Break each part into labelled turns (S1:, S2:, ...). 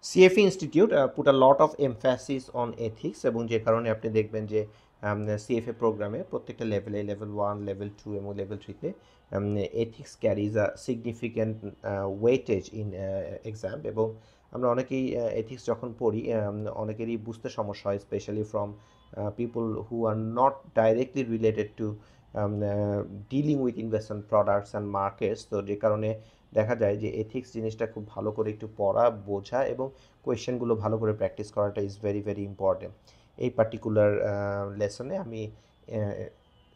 S1: CFE Institute put a lot of emphasis on ethics এবং যে কারণে আপনি দেখবেন যে CFA প্রোগ্রামে প্রত্যেকটা লেভেলে লেভেল 1 লেভেল 2 এবং লেভেল 3-তে ethics carries a significant weightage in exam এবং আমরা অনেকেই এথিক্স যখন পড়ি অনেকেরই বুঝতে সমস্যা হয় specially from people who are not directly related to dealing with investment products and markets. তো যে কারণে দেখা যায় যে এথিক্স জিনিসটা খুব ভালো করে একটু পড়া বোঝা এবং কোয়েশ্চেনগুলো ভালো করে প্র্যাকটিস করাটা ইজ ভেরি ভেরি ইম্পর্টেন্ট। এই পার্টিকুলার লেসনে আমি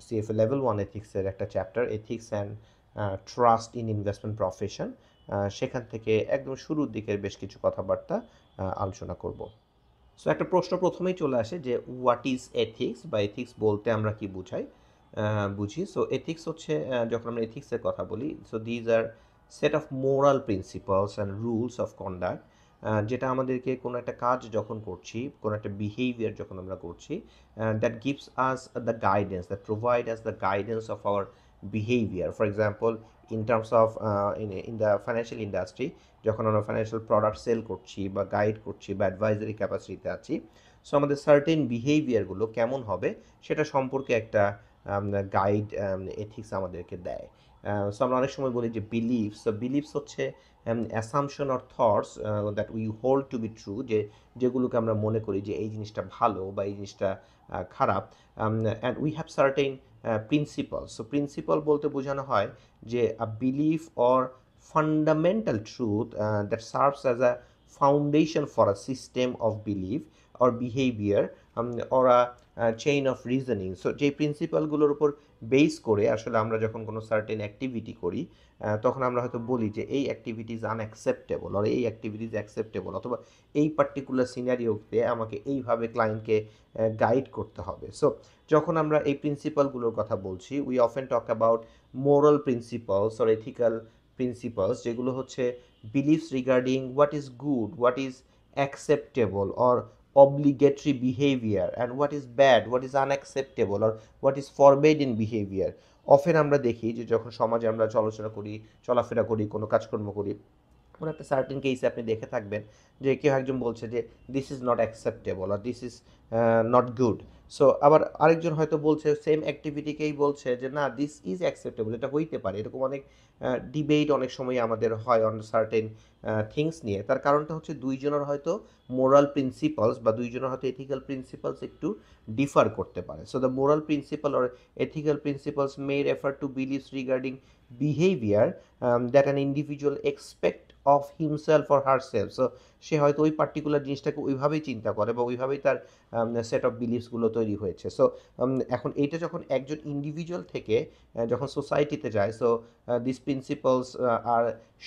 S1: সিএফএ লেভেল 1 এথিক্সের একটা chapter ethics and trust in investment profession, সেখান থেকে একদম শুরুর দিকের বেশ কিছু কথাবার্তা আলোচনা করব। সো একটা প্রশ্ন প্রথমেই চলে আসে যে হোয়াট ইজ এথিক্স বা এথিক্স বলতে আমরা কি বুঝি। সো এথিক্স হচ্ছে যখন আমরা এথিক্সের কথা বলি, so these are set of moral principles and rules of conduct, যেটা আমাদেরকে কোনো একটা কাজ যখন করছি, কোনো একটা বিহেভিয়ার যখন আমরা করছি, that gives us the guidance, that provide us the guidance of our behaviour. For example, in terms of in the financial industry, যখন আমরা ফাইন্যান্সিয়াল প্রোডাক্ট সেল করছি বা গাইড করছি বা অ্যাডভাইজারি ক্যাপাসিটিতে আছি, সো আমাদের সার্টেন বিহেভিয়ারগুলো কেমন হবে সেটা সম্পর্কে একটা গাইড এথিক্স আমাদেরকে দেয়। সো আমরা অনেক সময় বলি যে বিলিভস হচ্ছে assumption or thoughts that we hold two be true, যেগুলোকে আমরা মনে করি যে এই জিনিসটা ভালো বা এই জিনিসটা খারাপ। And we have certain principle. So principle বলতে বোঝানো হয় যে a belief or fundamental truth that serves as a foundation for a system of belief or behavior or a chain of reasoning. So যে প্রিন্সিপালগুলোর উপর বেস করে আসলে আমরা যখন কোনো সার্টেন অ্যাক্টিভিটি করি, তখন আমরা হয়তো বলি যে এই অ্যাক্টিভিটি ইজ আনঅ্যাকসেপ্টেবল আর এই অ্যাক্টিভিটি ইজ অ্যাকসেপ্টেবল, অথবা এই পার্টিকুলার সিনারিওতে আমাকে এইভাবে ক্লায়েন্টকে গাইড করতে হবে। সো যখন আমরা এই প্রিন্সিপালগুলোর কথা বলছি, we often talk about moral principles or ethical principles, যেগুলো হচ্ছে believes regarding what is good, what is acceptable or obligatory behavior and what is bad, what is unacceptable or what is forbidden behavior. Often আমরা দেখি যে যখন সমাজে আমরা চলাফেরা করি, কোনো কাজকর্ম করি, কোনো একটা সার্টেন কেসে আপনি দেখে থাকবেন যে কেউ একজন বলছে যে দিস ইজ নট অ্যাকসেপ্টেবল আর this is not good. So আবার আরেকজন হয়তো বলছে সেম অ্যাক্টিভিটিকেই বলছে যে না দিস ইজ অ্যাকসেপ্টেবল, এটা হইতে পারে। এরকম অনেক ডিবেট অনেক সময় আমাদের হয় অন সার্টেন থিংস নিয়ে। তার কারণটা হচ্ছে দুইজনের হয়তো মোরাল প্রিন্সিপালস বা দুইজনের হয়তো এথিক্যাল প্রিন্সিপালস একটু ডিফার করতে পারে। So the moral principle or ethical principles may refer to beliefs regarding behaviour that an individual expect of himself or herself. So সে হয়তো ওই পার্টিকুলার জিনিসটাকে ওইভাবেই চিন্তা করে বা ওইভাবেই তার সেট অফ বিলিভসগুলো তৈরি হয়েছে। সো এখন এইটা যখন একজন ইন্ডিভিজুয়াল থেকে যখন সোসাইটিতে যায়, so this principles are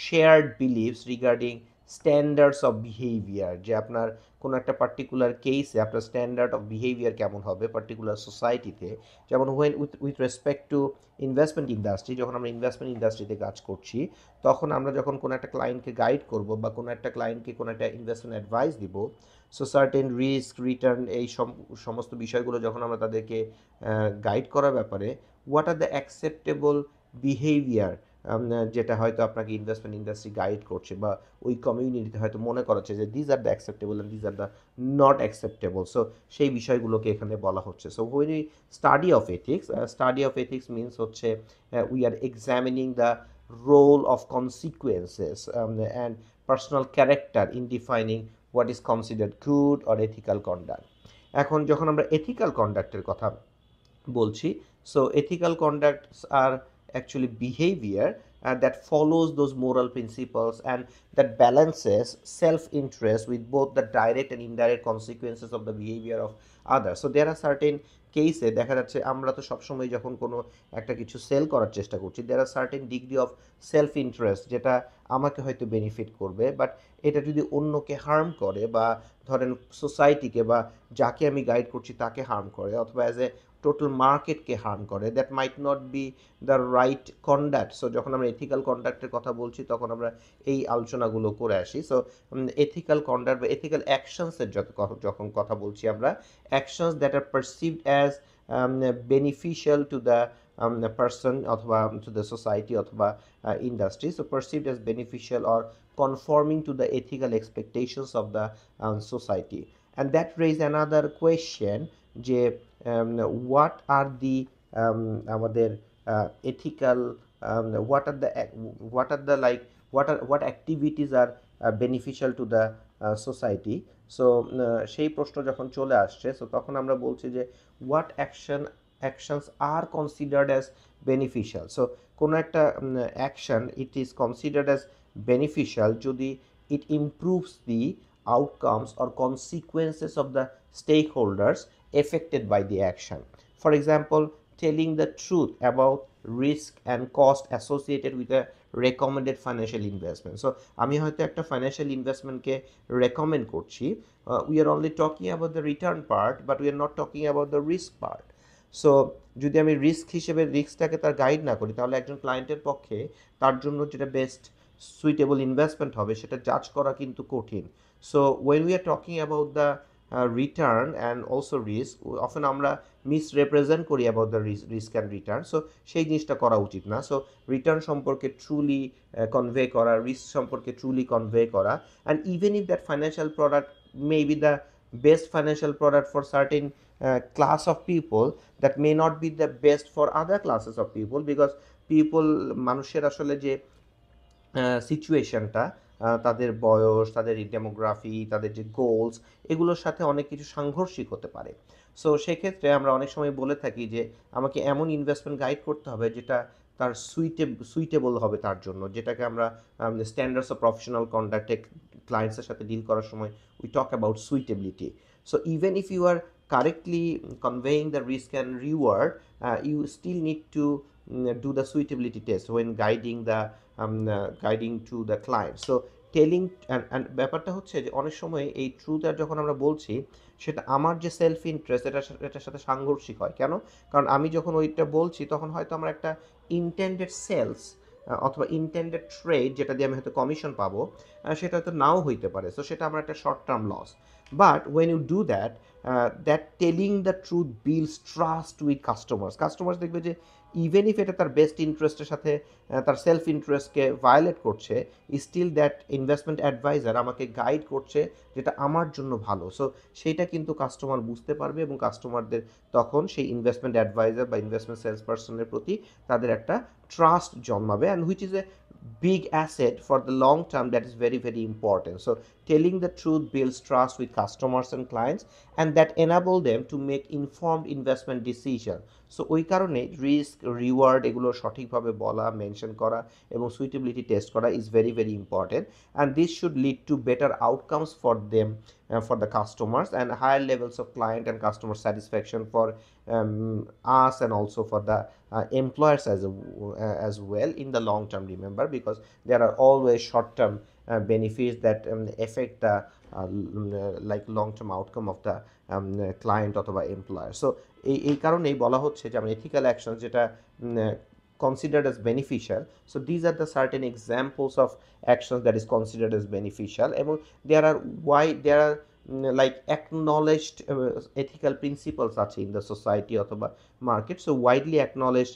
S1: shared beliefs regarding standards of behaviour, যে আপনার কোনো একটা পার্টিকুলার কেসে আপনার স্ট্যান্ডার্ড অফ বিহেভিয়ার কেমন হবে পার্টিকুলার সোসাইটিতে। যেমন when with respect to investment industry, যখন আমরা ইনভেস্টমেন্ট ইন্ডাস্ট্রিতে কাজ করছি, তখন আমরা যখন কোনো একটা ক্লায়েন্টকে গাইড করব বা কোনো একটা ক্লায়েন্টকে কোনো একটা ইনভেস্টমেন্ট অ্যাডভাইস দিব, সো সার্টেন রিস্ক রিটার্ন এই সমস্ত বিষয়গুলো যখন আমরা তাদেরকে গাইড করার ব্যাপারে, what are the acceptable behaviour, যেটা হয়তো আপনাকে ইনভেস্টমেন্ট ইন্ডাস্ট্রি গাইড করছে বা ওই কমিউনিটিতে হয়তো মনে করাচ্ছে যে these are the acceptable and these are the not acceptable. So সেই বিষয়গুলোকে এখানে বলা হচ্ছে। So when we study of ethics means হচ্ছে we are examining the role of consequences and personal character in defining what is considered good or ethical conduct. এখন যখন আমরা ethical কন্ডাক্টের কথা বলছি, so ethical conducts are actually behavior that follows those moral principles and that balances self-interest with both the direct and indirect consequences of the behavior of others. So there are certain কেসে দেখা যাচ্ছে আমরা তো সবসময় যখন কোনো একটা কিছু সেল করার চেষ্টা করছি, there are certain degree of self interest, যেটা আমাকে হয়তো বেনিফিট করবে, বাট এটা যদি অন্যকে হার্ম করে বা ধরেন সোসাইটিকে বা যাকে আমি গাইড করছি তাকে হার্ম করে, অথবা অ্যাজ এ টোটাল মার্কেটকে হার্ম করে, that might not be the right conduct. So যখন আমরা এথিক্যাল কন্ডাক্টের কথা বলছি তখন আমরা এই আলোচনাগুলো করে আসি। সো এথিক্যাল কন্ডাক্ট বা এথিক্যাল অ্যাকশনসের যখন কথা বলছি আমরা, actions that are perceived as beneficial to the person অথবা to the society অথবা industry, so perceived as beneficial or conforming to the ethical expectations of the society. And that raised another question যে what are the আমাদের ethical what are the like what activities are beneficial to the society. So সেই প্রশ্ন যখন চলে আসছে, so তখন আমরা বলছি যে what actions are considered as beneficial. So কোনো একটা action it is considered as beneficial যদি it improves the outcomes or consequences of the stakeholders affected by the action. For example, telling the truth about risk and cost associated with a recommended financial investment. So আমি হয়তো একটা financial ইনভেস্টমেন্টকে recommend করছি, we are only talking about the return part but we are not talking about the risk part. So যদি আমি risk হিসেবে রিস্কটাকে তার guide না করি, তাহলে একজন ক্লায়েন্টের পক্ষে তার জন্য যেটা বেস্ট সুইটেবল ইনভেস্টমেন্ট হবে সেটা জাজ করা কিন্তু কঠিন. So when we are talking about the return and also risk, often আমরা মিসরিপ্রেজেন্ট করি about the risk and return. So সেই জিনিসটা করা উচিত না. সো রিটার্ন সম্পর্কে ট্রুলি কনভে করা, রিস্ক সম্পর্কে ট্রুলি কনভে করা, and even if that financial product may be the best financial product for certain class of people, that may not be the best for other classes of people, because people মানুষের আসলে যে সিচুয়েশনটা, তাদের বয়স, তাদের demography, তাদের যে goals, এগুলোর সাথে অনেক কিছু সাংঘর্ষিক হতে পারে. সো সেক্ষেত্রে আমরা অনেক সময় বলে থাকি যে আমাকে এমন ইনভেস্টমেন্ট গাইড করতে হবে যেটা তার সুইটেবল হবে তার জন্য, যেটাকে আমরা স্ট্যান্ডার্ডস অফ প্রফেশনাল কন্ডাক্টে ক্লায়েন্টসের সাথে ডিল করার সময় we talk about suitability. So even if you are correctly conveying the risk and reward, you still need to do the suitability test when guiding to the client. So telling and ব্যাপারটা হচ্ছে যে অনেক সময় এই truth আর যখন আমরা বলছি সেটা আমার যে সেলফ ইন্টারেস্ট এটার সাথে সাংঘর্ষিক হয়. কেন? কারণ আমি যখন ওইটা বলছি তখন হয়তো আমার একটা ইনটেন্ডেড সেলস অথবা ইনটেন্ডেড ট্রেড যেটা দিয়ে আমি হয়তো কমিশন পাবো, সেটা হয়তো নাও হইতে পারে. সো সেটা আমার একটা short term loss. But when you do that, that telling the truth builds trust with customers দেখবে যে ইভেন ইফ এটা তার বেস্ট ইন্টারেস্টের সাথে তার সেলফ ইন্টারেস্টকে ভায়োলেট করছে, স্টিল দ্যাট ইনভেস্টমেন্ট অ্যাডভাইজার আমাকে গাইড করছে যেটা আমার জন্য ভালো. সো সেইটা কিন্তু কাস্টমার বুঝতে পারবে এবং কাস্টমারদের তখন সেই ইনভেস্টমেন্ট অ্যাডভাইজার বা ইনভেস্টমেন্ট সেলস পার্সনের প্রতি তাদের একটা ট্রাস্ট জন্মাবে, and which is a big asset for the long term. That is very, very important. So telling the truth builds trust with customers and clients, and that enable them to make informed investment decision. So ওই কারণে risk reward এগুলো সঠিকভাবে বলা, mention করা এবং suitability test করা is very very important, and this should lead to better outcomes for them, for the customers, and higher levels of client and customer satisfaction for us, and also for the employers as well in the long term. Remember, because there are always short term benefits that affect the like long term outcome of the client অথবা employer. So এই কারণেই বলা হচ্ছে যে আমরা ethical actions যেটা considered as beneficial. So these are the certain examples of actions that is considered as beneficial, এবং there are like acknowledged ethical principles আছে in the society অথবা market. So widely acknowledged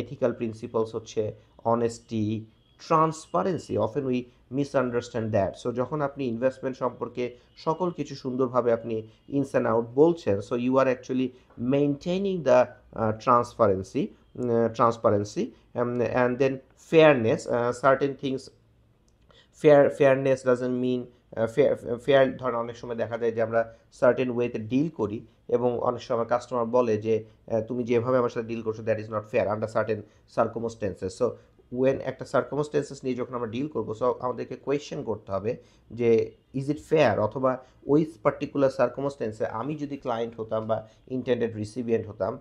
S1: ethical principles হচ্ছে honesty, transparency. Often we misunderstand that. So যখন আপনি investment সম্পর্কে সকল কিছু সুন্দরভাবে আপনি ইনস অ্যান্ড আউট বলছেন, so you are actually maintaining the transparency, and then fairness. Certain things, fairness doesn't mean fair. ধরেন অনেক সময় দেখা যায় যে আমরা সার্টেন ওয়েতে ডিল করি এবং অনেক সময় কাস্টমার বলে যে তুমি যেভাবে আমার সাথে ডিল করছো that is not fair under certain circumstances. So when একটা সার্কমস্টেন্সেস নিয়ে যখন আমরা ডিল করবো, সো আমাদেরকে কোয়েশ্চেন করতে হবে যে ইজ ইট ফেয়ার, অথবা ওই পার্টিকুলার সার্কমস্টেন্সে আমি যদি ক্লায়েন্ট হতাম বা ইন্টেন্ডেড রিসিপিয়েন্ট হতাম,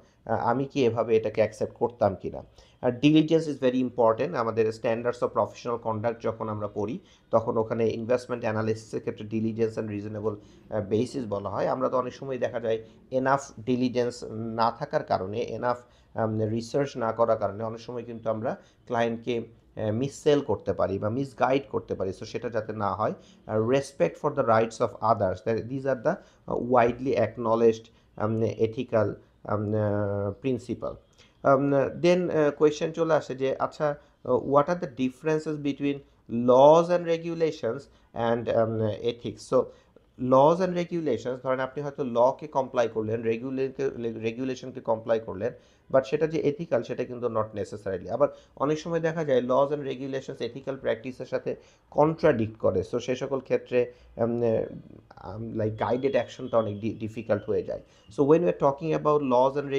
S1: আমি কি এভাবে এটাকে অ্যাকসেপ্ট করতাম কিনা. আর ডিলিজেন্স ইজ ভেরি ইম্পর্টেন্ট. আমাদের স্ট্যান্ডার্ডস অফ প্রফেশনাল কন্ডাক্ট যখন আমরা পড়ি তখন ওখানে ইনভেস্টমেন্ট অ্যানালিসিসের ক্ষেত্রে ডিলিজেন্স অ্যান্ড রিজনেবল বেসিস বলা হয়. আমরা তো অনেক সময় দেখা যায় এনাফ ডিলিজেন্স না থাকার কারণে, এনাফ রিসার্চ না করার কারণে অনেক সময় কিন্তু আমরা ক্লায়েন্টকে মিসসেল করতে পারি বা মিসগাইড করতে পারি. সো সেটা যাতে না হয়, respect for the rights of others, these are the widely acknowledged ethical principle. Then question চলে আসে যে আচ্ছা what are the differences between laws and regulations and ethics. So laws and regulations, ধরেন আপনি হয়তো লকে কমপ্লাই করলেন, রেগুলেশনকে কমপ্লাই করলেন, বাট সেটা যে এথিক্যাল সেটা কিন্তু নট নেসেসারিলি। আবার অনেক সময় দেখা যায় লজ অ্যান্ড রেগুলেশনস এথিক্যাল প্র্যাকটিসের সাথে কন্ট্রাডিক্ট করে। সো সে সকল ক্ষেত্রে লাইক গাইডেড অ্যাকশনটা অনেক ডিফিকাল্ট হয়ে যায়। So when we are talking about laws and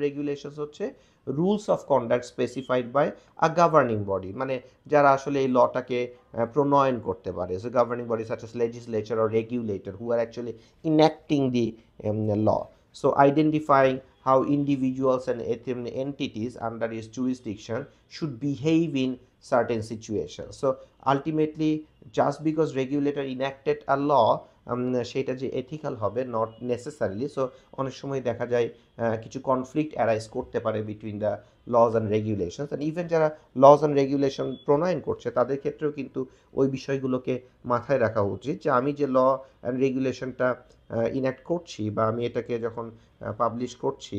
S1: regulations হচ্ছে rules of conduct specified by a governing body, মানে যারা আসলে এই লটাকে প্রণয়ন করতে পারে। So governing body such as legislature or regulator who are actually enacting the law. So identifying how individuals and entities under its jurisdiction should behave in certain situations. So ultimately, just because regulator enacted a law, সেটা যে ethical হবে not necessarily. So অনেক সময় দেখা যায় কিছু conflict arise করতে পারে between the laws and regulations, and even যারা লজ অ্যান্ড রেগুলেশন প্রণয়ন করছে তাদের ক্ষেত্রেও কিন্তু ওই বিষয়গুলোকে মাথায় রাখা উচিত যে আমি যে ল অ্যান্ড রেগুলেশনটা ইনঅ্যাক্ট করছি বা আমি এটাকে যখন পাবলিশ করছি,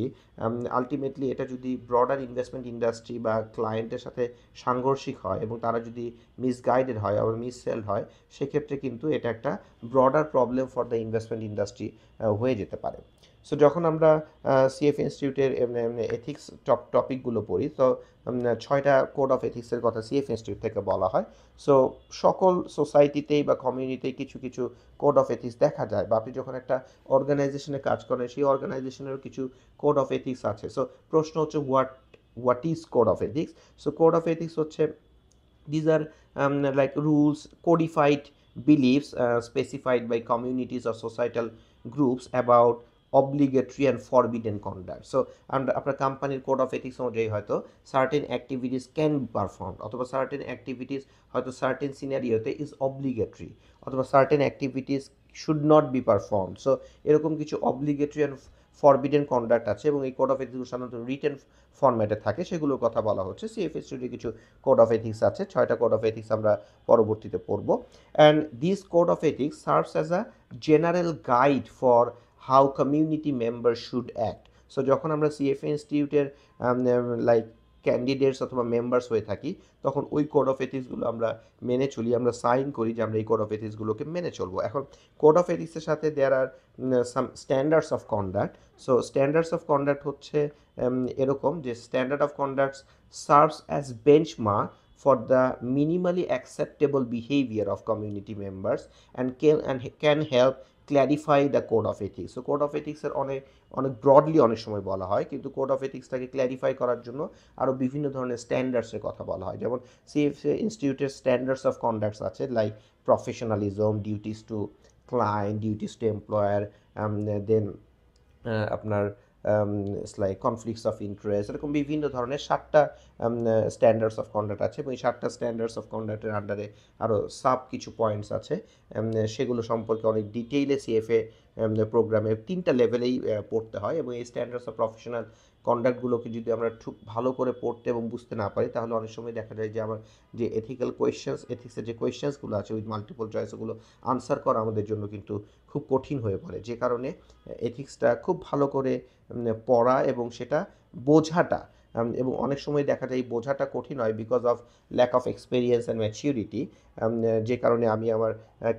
S1: আলটিমেটলি এটা যদি ব্রডার ইনভেস্টমেন্ট ইন্ডাস্ট্রি বা ক্লায়েন্টের সাথে সাংঘর্ষিক হয় এবং তারা যদি মিসগাইডেড হয় আবার মিসসেল হয়, সেক্ষেত্রে কিন্তু এটা একটা broader problem for the investment industry হয়ে যেতে পারে। সো যখন আমরা সিএফ ইনস্টিটিউটের এথিক্স টপিকগুলো পড়ি, তো 6টা কোড অফ এথিক্সের কথা সিএফ ইনস্টিটিউট থেকে বলা হয়। সো সকল সোসাইটিতেই বা কমিউনিটিতেই কিছু কিছু কোড অফ এথিক্স দেখা যায়, বা আপনি যখন একটা অর্গানাইজেশনে কাজ করেন সেই অর্গানাইজেশনেরও কিছু কোড অফ এথিক্স আছে। সো প্রশ্ন হচ্ছে what is code of ethics? So code of ethics হচ্ছে these are like rules, codified beliefs specified by communities or societal groups about obligatory and forbidden conduct. So আমরা আপনার কোম্পানির code of ethics অনুযায়ী হয়তো certain activities can be perform, অথবা certain activities হয়তো certain সিনারিওতে is obligatory, অথবা certain activities should not be perform. So এরকম কিছু অব্লিগেটরি অ্যান্ড ফরবিডেন কন্ডাক্ট আছে এবং এই কোড অফ এথিক্স সাধারণত রিটেন ফরম্যাটে থাকে, সেগুলোর কথা বলা হচ্ছে। সিএফএস স্টুডিও কিছু কোড অফ এথিক্স আছে, 6টা কোড অফ এথিক্স আমরা পরবর্তীতে পড়ব। And this code of ethics serves as a general guide for how community member should act. So যখন আমরা সিএফএ ইনস্টিটিউটের লাইক ক্যান্ডিডেটস অথবা মেম্বার্স হয়ে থাকি, তখন ওই কোড অফ এথিক্সগুলো আমরা মেনে চলি, আমরা সাইন করি যে আমরা এই কোড অফ এথিক্সগুলোকে মেনে চলবো। এখন কোড অফ এথিক্সের সাথে there are some standards of conduct. So standards of conduct হচ্ছে এরকম যে standard of conducts serves as benchmark for the minimally acceptable behavior of community members and can help clarify the code of ethics. So code of ethics এর অনেক broadly অনেক সময় বলা হয়, কিন্তু কোড অফ এথিক্সটাকে ক্ল্যারিফাই করার জন্য আরও বিভিন্ন ধরনের স্ট্যান্ডার্ডসের কথা বলা হয়। যেমন সিএফএ ইনস্টিটিউটের স্ট্যান্ডার্ডস অফ কন্ডাক্টস আছে, like professionalism, duties to client, duties to employer, then আপনার লাইক কনফ্লিক্টস অফ ইন্টারেস্ট, এরকম বিভিন্ন ধরনের 7টা স্ট্যান্ডার্ডস অফ কন্ডাক্ট আছে এবং এই 7টা স্ট্যান্ডার্ডস অফ কন্ডাক্টের আন্ডারে আরও সাব কিছু পয়েন্টস আছে। সেগুলো সম্পর্কে অনেক ডিটেইলে সিএফএ প্রোগ্রামে 3টা লেভেলেই পড়তে হয় এবং এই স্ট্যান্ডার্ডস অফ প্রফেশনাল কন্ডাক্টগুলোকে যদি আমরা খুব ভালো করে পড়তে এবং বুঝতে না পারি, তাহলে অনেক সময় দেখা যায় যে আমার যে এথিক্যাল কোয়েশ্চেন্স, এথিক্সের যে কোয়েশ্চেন্সগুলো আছে উইথ মাল্টিপল চয়েস, ওগুলো আনসার করা আমাদের জন্য কিন্তু খুব কঠিন হয়ে পড়ে। যে কারণে এথিক্সটা খুব ভালো করে পড়া এবং সেটা বোঝাটা, এবং অনেক সময় দেখা যায় এই বোঝাটা কঠিন হয় because of lack of experience and maturity. যে কারণে আমি আমার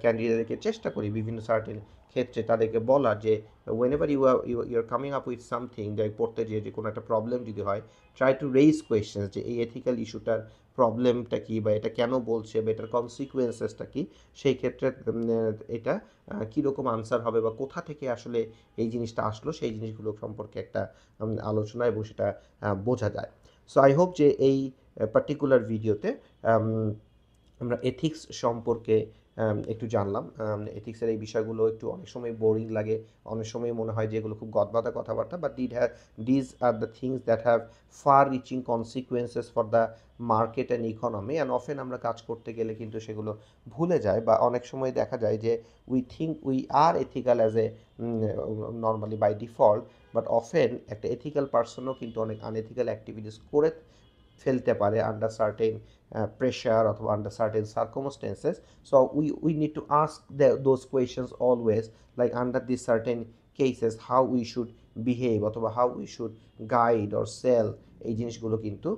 S1: ক্যান্ডিডেটদেরকে চেষ্টা করি বিভিন্ন সার্টেন ক্ষেত্রে তাদেরকে বলা যে whenever you are coming up with something, যাই পড়তে যে কোনো একটা প্রবলেম যদি হয়, ট্রাই টু রেইজ কোয়েশ্চেন্স যে এই এথিক্যাল ইস্যুটার প্রবলেমটা কী, বা এটা কেন বলছে, বা এটার কনসিকুয়েন্সেসটা কী, সেই ক্ষেত্রে এটা কীরকম আনসার হবে বা কোথা থেকে আসলে এই জিনিসটা আসলো, সেই জিনিসগুলো সম্পর্কে একটা আলোচনা এবং সেটা বোঝা যায়। সো আই হোপ যে এই পার্টিকুলার ভিডিওতে আমরা এথিক্স সম্পর্কে একটু জানলাম। এথিক্সের এই বিষয়গুলো একটু অনেক সময় বোরিং লাগে, অনেক সময় মনে হয় যে এগুলো খুব গদবাঁধা কথাবার্তা, but these are the things that have fur reaching consequences for the market and economy, and often আমরা কাজ করতে গেলে কিন্তু সেগুলো ভুলে যায়, বা অনেক সময় দেখা যায় যে we think we are ethical as a normally by default, but often একটা এথিক্যাল পার্সনও কিন্তু অনেক আনএথিক্যাল অ্যাক্টিভিটিস করে ফেলতে পারে under certain pressure or under certain circumstances. So we need to ask those questions always, like under this certain cases how we should behave অথবা how we should guide or sell, এই জিনিসগুলো কিন্তু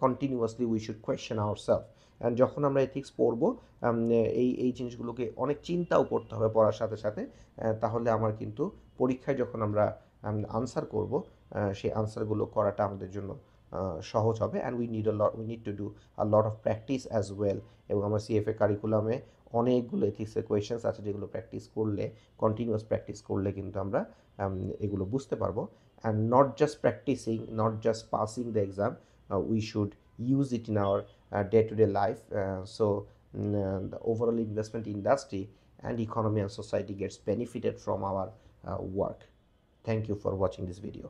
S1: continuously we should question ourselves. And যখন আমরা ethics পড়বো এই জিনিসগুলোকে অনেক চিন্তাও করতে হবে পড়ার সাথে সাথে। তাহলে আমার কিন্তু পরীক্ষায় যখন আমরা আনসার করব, সেই আনসারগুলো করাটা আমাদের জন্য সহজ হবে। And we need to do a lot of practice as well. এবং আমার সিএফএ কারিকুলামে অনেকগুলো এথিক্সের কোয়েশ্চেন্স আছে যেগুলো প্র্যাকটিস করলে, কন্টিনিউয়াস প্র্যাকটিস করলে কিন্তু আমরা এগুলো বুঝতে পারবো। And not just practising, not just passing the exam, we should use it in our day-to-day life. The overall investment industry and economy and society gets benefited from our work. Thank you for watching this video.